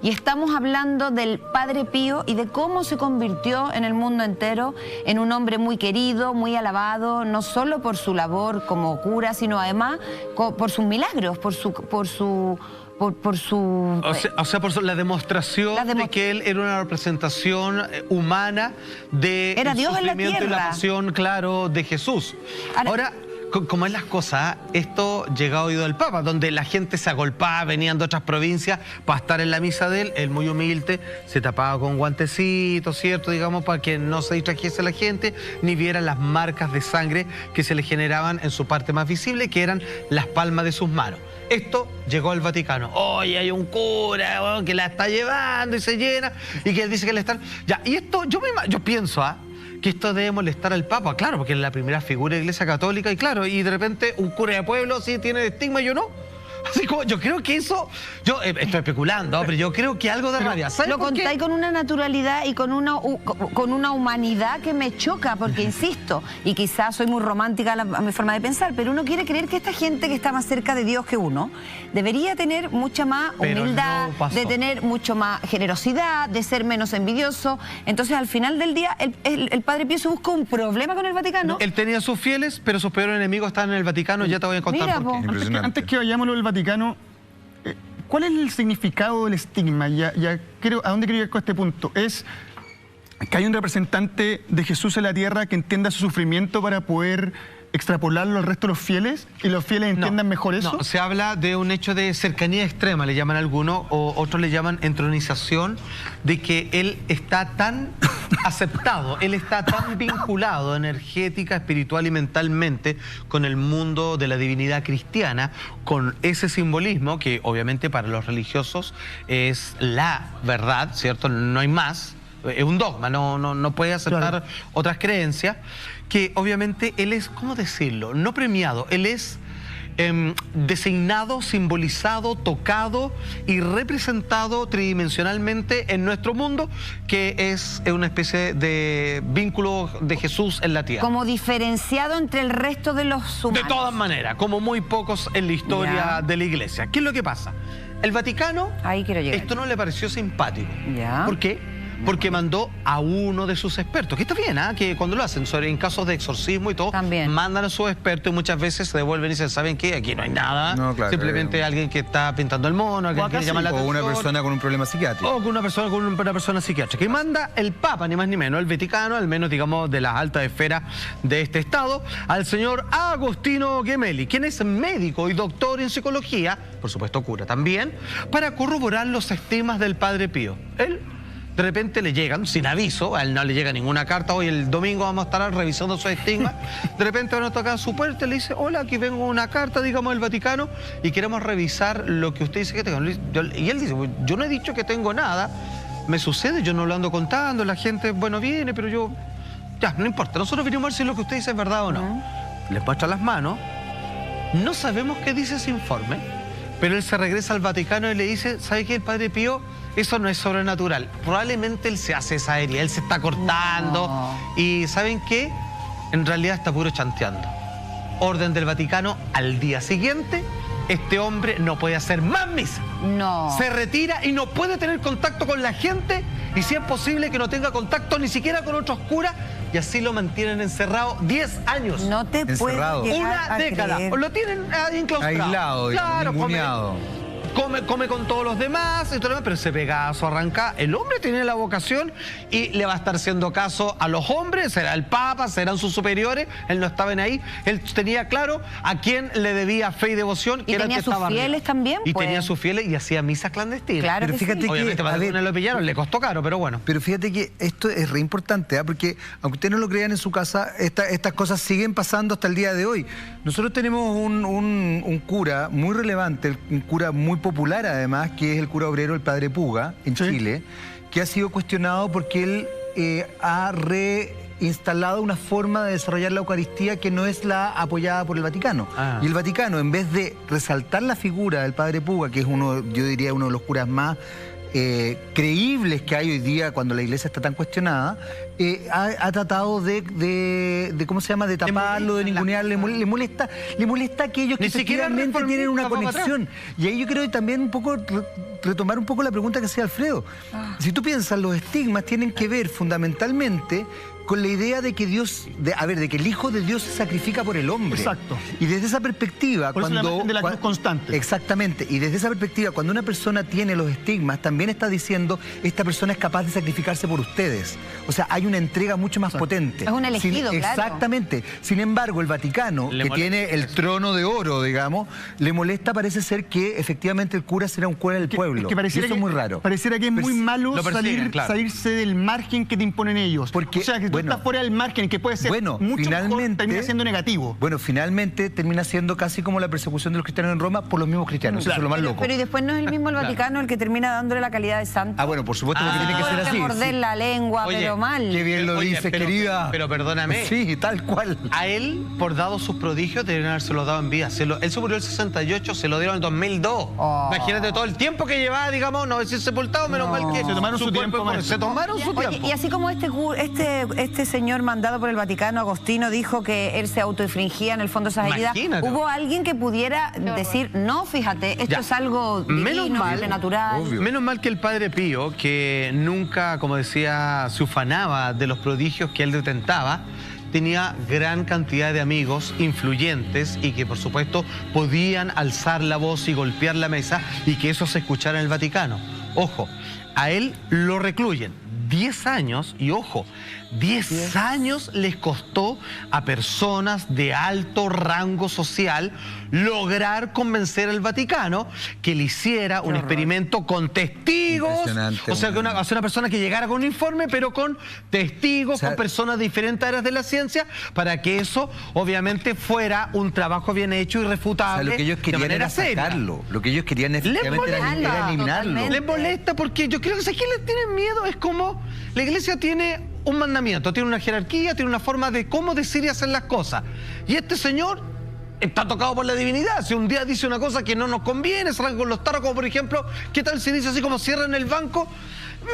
Y estamos hablando del Padre Pío y de cómo se convirtió en el mundo entero en un hombre muy querido, muy alabado, no solo por su labor como cura, sino además por sus milagros, por la demostración de que él era una representación humana de era el Dios en la sufrimiento y la tierra. pasión, claro, de Jesús. Ahora, como es las cosas, esto llega a oído del Papa, donde la gente se agolpaba, venían de otras provincias para estar en la misa de él. Él muy humilde, se tapaba con guantecitos, ¿cierto? Digamos, para que no se distrajese la gente, ni viera las marcas de sangre que se le generaban en su parte más visible, que eran las palmas de sus manos. Esto llegó al Vaticano. Oye, hay un cura que la está llevando y se llena, y que él dice que le están... Ya, y esto, yo pienso, que esto debe molestar al Papa, claro, porque es la primera figura de la Iglesia Católica, y claro, y de repente un cura de pueblo sí tiene estigma y yo no. Así como, yo creo que eso, yo estoy especulando, pero yo creo que algo de rabia. Lo contáis con una naturalidad y con una humanidad que me choca, porque insisto, y quizás soy muy romántica a mi forma de pensar, pero uno quiere creer que esta gente que está más cerca de Dios que uno, debería tener mucha más humildad, de tener mucho más generosidad, de ser menos envidioso. Entonces, al final del día, el Padre Pío se busca un problema con el Vaticano. No, él tenía sus fieles, pero sus peores enemigos estaban en el Vaticano, ya te voy a contar por qué. Antes que vayamos al Vaticano, ¿cuál es el significado del estigma? ¿A dónde quiero ir con este punto? Es que hay un representante de Jesús en la tierra que entienda su sufrimiento para poder extrapolarlo al resto de los fieles y los fieles entiendan mejor eso. No, se habla de un hecho de cercanía extrema, le llaman algunos, o otros le llaman entronización, de que él está tan aceptado, él está tan vinculado energética, espiritual y mentalmente con el mundo de la divinidad cristiana, con ese simbolismo que obviamente para los religiosos es la verdad, ¿cierto? No hay más. Es un dogma, no puede aceptar otras creencias, que obviamente él es, ¿cómo decirlo? No premiado, él es designado, simbolizado, tocado y representado tridimensionalmente en nuestro mundo, que es una especie de vínculo de Jesús en la tierra. Como diferenciado entre el resto de los humanos. De todas maneras, como muy pocos en la historia de la Iglesia. ¿Qué es lo que pasa? El Vaticano, esto no le pareció simpático. ¿Por qué? Porque mandó a uno de sus expertos, que está bien, que cuando lo hacen, en casos de exorcismo y todo, mandan a sus expertos y muchas veces se devuelven y dicen, ¿saben qué? Aquí no hay nada, simplemente alguien que está pintando el mono, alguien que llama la atención. O una persona con un problema psiquiátrico. O con una persona psiquiátrica. Y manda el Papa, ni más ni menos, el Vaticano, al menos digamos de las altas esferas de este estado, al señor Agostino Gemelli, quien es médico y doctor en psicología, por supuesto cura también, para corroborar los estigmas del Padre Pío. Él de repente le llegan, sin aviso, a él no le llega ninguna carta, hoy el domingo vamos a estar revisando su estigma, de repente van a tocar su puerta y le dice, hola, aquí vengo una carta, digamos, del Vaticano, y queremos revisar lo que usted dice que tengo. Y él dice, yo no he dicho que tengo nada, me sucede, yo no lo ando contando, la gente, bueno, viene, pero yo, ya, no importa, nosotros venimos a ver si lo que usted dice es verdad o no. Les muestra las manos, no sabemos qué dice ese informe, pero él se regresa al Vaticano y le dice, ¿sabe qué, el Padre Pío? Eso no es sobrenatural. Probablemente él se hace esa herida, él se está cortando. Y ¿saben qué? En realidad está puro chanteando. Orden del Vaticano, al día siguiente, este hombre no puede hacer más misa. Se retira y no puede tener contacto con la gente, y si es posible que no tenga contacto ni siquiera con otros curas, y así lo mantienen encerrado 10 años. No te puedes llegar una década. creer. Lo tienen enclaustrado. Aislado, claro, ninguneado. Come con todos los demás, pero ese pegazo arranca. El hombre tiene la vocación y le va a estar haciendo caso a los hombres, será el Papa, serán sus superiores, él no estaba en ahí, él tenía claro a quién le debía fe y devoción. Y tenía sus fieles también, y tenía sus fieles y hacía misas clandestinas. Claro, pero fíjate que obviamente para algunos lo pillaron, le costó caro, pero bueno. Pero fíjate que esto es re importante, porque aunque ustedes no lo crean en su casa, estas cosas siguen pasando hasta el día de hoy. Nosotros tenemos un cura muy relevante, un cura muy popular además, que es el cura obrero, el Padre Puga, en Chile, que ha sido cuestionado porque él ha reinstalado una forma de desarrollar la Eucaristía que no es la apoyada por el Vaticano. Y el Vaticano, en vez de resaltar la figura del Padre Puga, que es uno, yo diría, uno de los curas más creíbles que hay hoy día cuando la iglesia está tan cuestionada, ha tratado de ¿cómo se llama?, de taparlo, de ningunear, le molesta a aquellos que efectivamente tienen una conexión. Y ahí yo creo que también un poco retomar un poco la pregunta que hacía Alfredo. Si tú piensas, los estigmas tienen que ver fundamentalmente con la idea de que Dios, de que el Hijo de Dios se sacrifica por el hombre. Exacto. Y desde esa perspectiva, por eso la imagen de la cruz constante. Exactamente. Y desde esa perspectiva, cuando una persona tiene los estigmas, también está diciendo, esta persona es capaz de sacrificarse por ustedes. O sea, hay una entrega mucho más potente. Es un elegido, claro. Exactamente. Sin embargo, el Vaticano, que tiene el trono de oro, digamos, le molesta, parece ser, que efectivamente el cura será un cura del pueblo. Que pareciera y eso es muy raro. Pareciera que es muy malo salirse del margen que te imponen ellos. Porque, o sea, que tú estás fuera del margen, que puede ser mucho mejor, termina siendo negativo. Bueno, finalmente termina siendo casi como la persecución de los cristianos en Roma por los mismos cristianos. Eso es lo más loco. Pero y después no es el mismo el Vaticano el que termina dándole la calidad de santo. Ah, bueno, por supuesto que tiene que ser así. Morder la lengua, pero mal. Qué bien lo dices, querida. Pero perdóname. Sí, tal cual. A él, por dados sus prodigios, deberían habérselo dado en vida. Él se murió en el 68, se lo dieron en 2002. Imagínate todo el tiempo que llevaba, digamos, no decir sepultado, menos mal que se tomaron su tiempo. Se tomaron su tiempo. Y así como este señor mandado por el Vaticano, Agostino, dijo que él se autoinfringía en el fondo esas heridas, hubo alguien que pudiera decir, no, fíjate, esto es algo divino, sobrenatural. Menos mal que el Padre Pío, que nunca, como decía, se ufanaba de los prodigios que él detentaba, tenía gran cantidad de amigos influyentes y que, por supuesto, podían alzar la voz y golpear la mesa y que eso se escuchara en el Vaticano. Ojo, a él lo recluyen 10 años y, ojo, 10 años les costó a personas de alto rango social lograr convencer al Vaticano que le hiciera un experimento con testigos. O sea, que una persona que llegara con un informe, pero con testigos, con personas de diferentes áreas de la ciencia, para que eso, obviamente, fuera un trabajo bien hecho y refutable. O sea, lo que ellos querían era sacarlo. Lo que ellos querían efectivamente era eliminarlo. Les molesta porque yo creo que si les tienen miedo es como la iglesia tiene un mandamiento, tiene una jerarquía, tiene una forma de cómo decir y hacer las cosas. Y este señor está tocado por la divinidad. Si un día dice una cosa que no nos conviene, salga con los tarros, como por ejemplo, ¿qué tal si dice así como cierran el banco?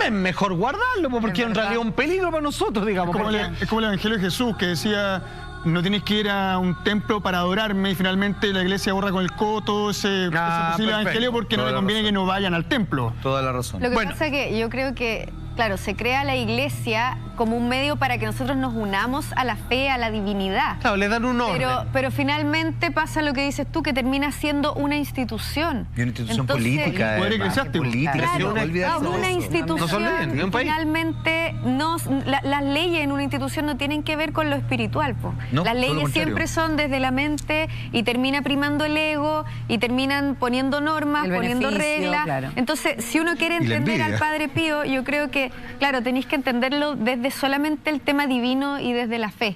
Es mejor guardarlo, porque en realidad es un peligro para nosotros, digamos. Es como el Evangelio de Jesús, que decía, no tienes que ir a un templo para adorarme, y finalmente la iglesia borra con el coto ese posible evangelio porque no le conviene que no vayan al templo. Toda la razón. Lo que pasa es que yo creo que, claro, se crea la iglesia como un medio para que nosotros nos unamos a la fe, a la divinidad. Claro, le dan un orden. Pero finalmente pasa lo que dices tú, que termina siendo una institución. Y una institución política. Poder eclesiástico. Claro, una institución. No Finalmente, las leyes en una institución no tienen que ver con lo espiritual. No, las leyes siempre son desde la mente y termina primando el ego y terminan poniendo normas, poniendo reglas. Claro. Entonces, si uno quiere entender al Padre Pío, yo creo que, claro, tenéis que entenderlo desde solamente el tema divino y desde la fe.